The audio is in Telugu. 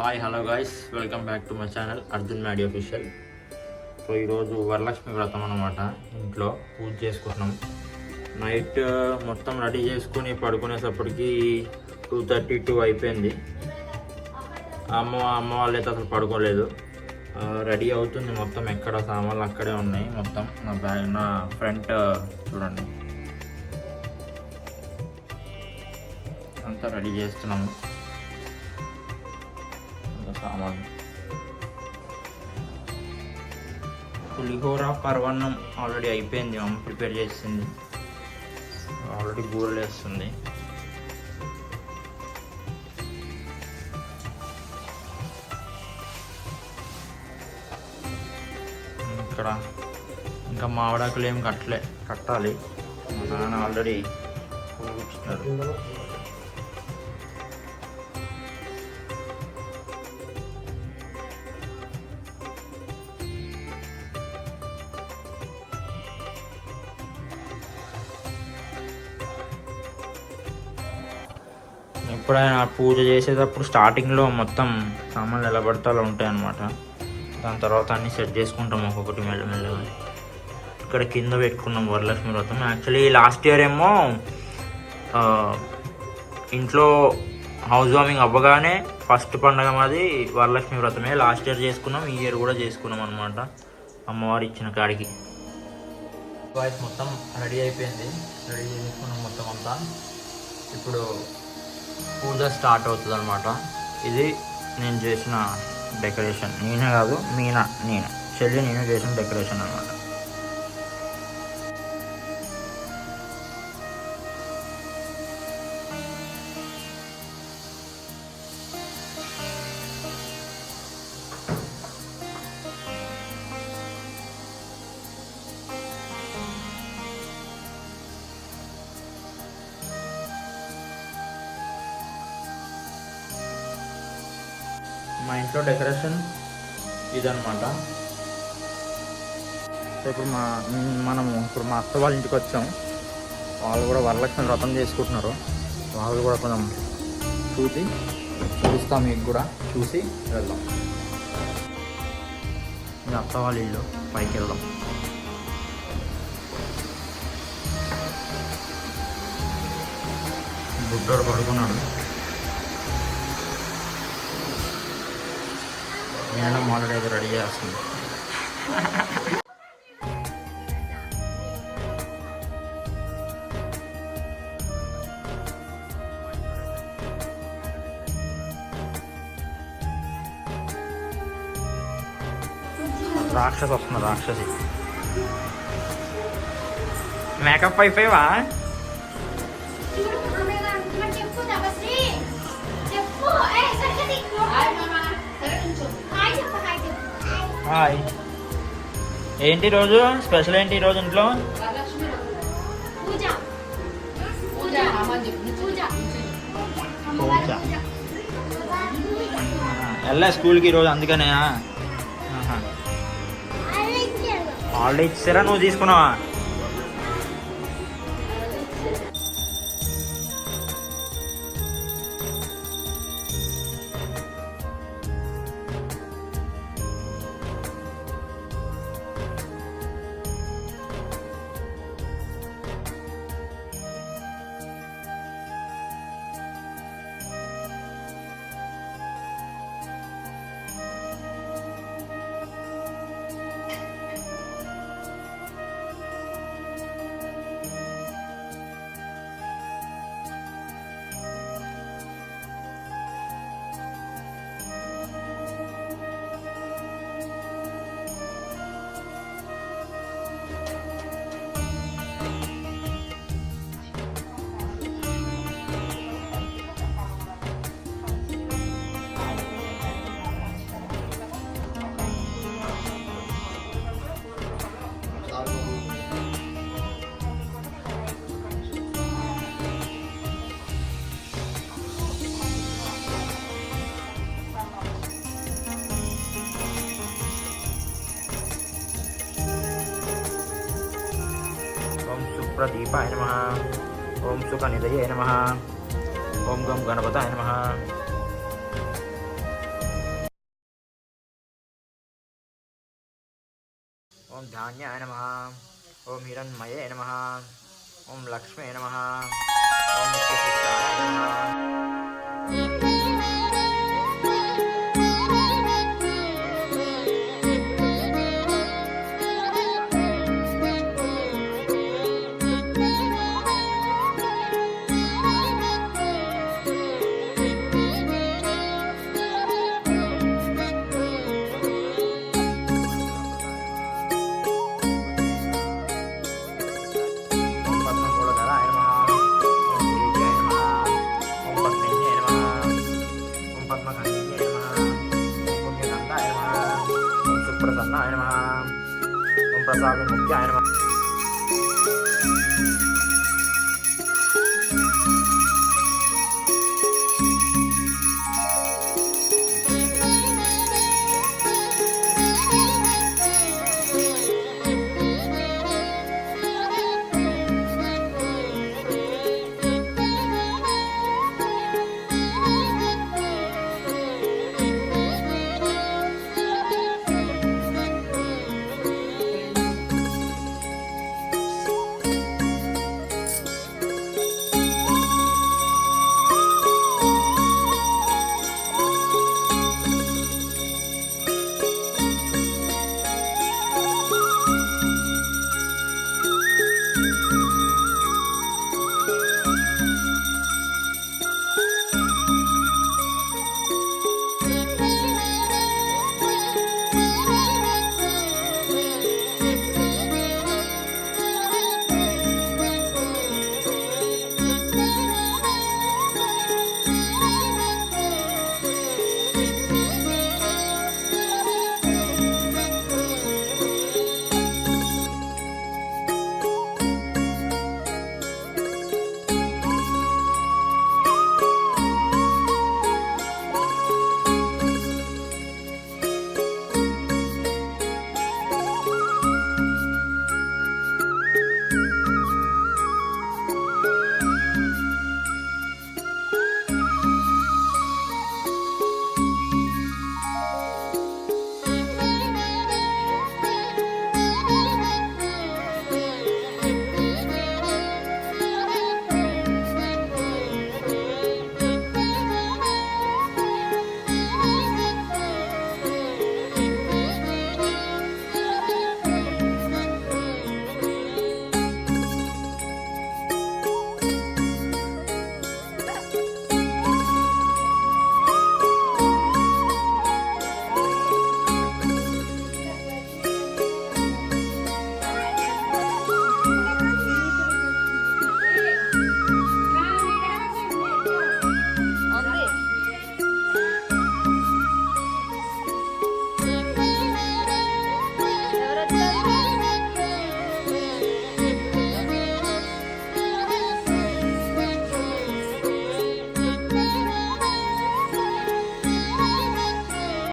Hi hello guys, welcome back to my channel Arjun Maddy official. So ఈరోజు వరలక్ష్మి వ్రతం అనమాట. ఇంట్లో పూజ చేసుకుంటున్నాం. నైట్ మొత్తం రెడీ చేసుకుని పడుకునేటప్పటికి 2:32 అయిపోయింది. అమ్మ వాళ్ళు అయితే అసలు పడుకోలేదు. రెడీ అవుతుంది మొత్తం. ఎక్కడ సామాన్లు అక్కడే ఉన్నాయి మొత్తం. నా ఫ్రంట్ చూడండి, అంతా రెడీ చేస్తున్నాము సామాన్లు. పులిహోర పరవన్నం ఆల్రెడీ అయిపోయింది, అమ్మ ప్రిపేర్ చేసింది. ఆల్రెడీ బూరెలు వేస్తుంది. ఇక్కడ ఇంకా మామిడాకులు ఏం కట్టాలి. మా నాన్న ఆల్రెడీ కూర్చున్నారు. ఎప్పుడైనా పూజ చేసేటప్పుడు స్టార్టింగ్లో మొత్తం సామాన్లు ఎలా పడితే అలా ఉంటాయి అన్నమాట. దాని తర్వాత అన్నీ సెట్ చేసుకుంటాం ఒక్కొక్కటి మెల్లమెల్లగా. ఇక్కడ కింద పెట్టుకున్నాం వరలక్ష్మి వ్రతం. యాక్చువల్లీ లాస్ట్ ఇయర్ ఏమో ఇంట్లో హౌస్ వార్మింగ్ అవ్వగానే ఫస్ట్ పండగ మాది వరలక్ష్మి వ్రతమే. లాస్ట్ ఇయర్ చేసుకున్నాం, ఈ ఇయర్ కూడా చేసుకున్నాం అనమాట. అమ్మవారు ఇచ్చిన కాడికి వాయిస్ మొత్తం రెడీ అయిపోయింది. రెడీ చేసుకున్నాం మొత్తం అంతా. ఇప్పుడు పూజ స్టార్ట్ అవుతుంది అనమాట. ఇది నేను చేసిన డెకరేషన్. నేనే కాదు, నేను చెల్లి నేను చేసిన డెకరేషన్ అనమాట. మా ఇంట్లో డెకరేషన్ ఇదనమాట. ఇప్పుడు ఇప్పుడు మా అత్త వాళ్ళ ఇంటికి వచ్చాం. వాళ్ళు కూడా వరలక్ష్మి వ్రతం చేసుకుంటున్నారు. వాళ్ళు కూడా కొంచెం చూపిస్తాం, మీకు కూడా చూసి వెళ్దాం. ఇది అత్త వాళ్ళ ఇల్లు, పైకి వెళ్దాం. బుడ్డోడు పడుకున్నాడు. నేను ఆల్రెడీ అయితే రెడీ చేస్తుంది. రాక్షసి వస్తుంది, రాక్షసి. మేకప్ అయిపోయావా? హాయ్. ఏంటి రోజు స్పెషల్? ఏంటి ఈరోజు ఇంట్లో? వెళ్ళా స్కూల్కి ఈరోజు, అందుకనే. హాలిడే ఇచ్చారా? నువ్వు తీసుకున్నావా? ప్రదీపాయ నమః. ఓం సుఖనిధయే నమః. ఓం గం గణపతాయ నమః. ఓం ధాన్యాయ నమః. ఓం హిరణ్మయే నమః. ఓం లక్ష్మే నమః. ఓం నిత్యశిష్టాయ నమః. ప్రసన్నాయ నమః. ఓం ప్రసాద ముఖ్యాయ నమః.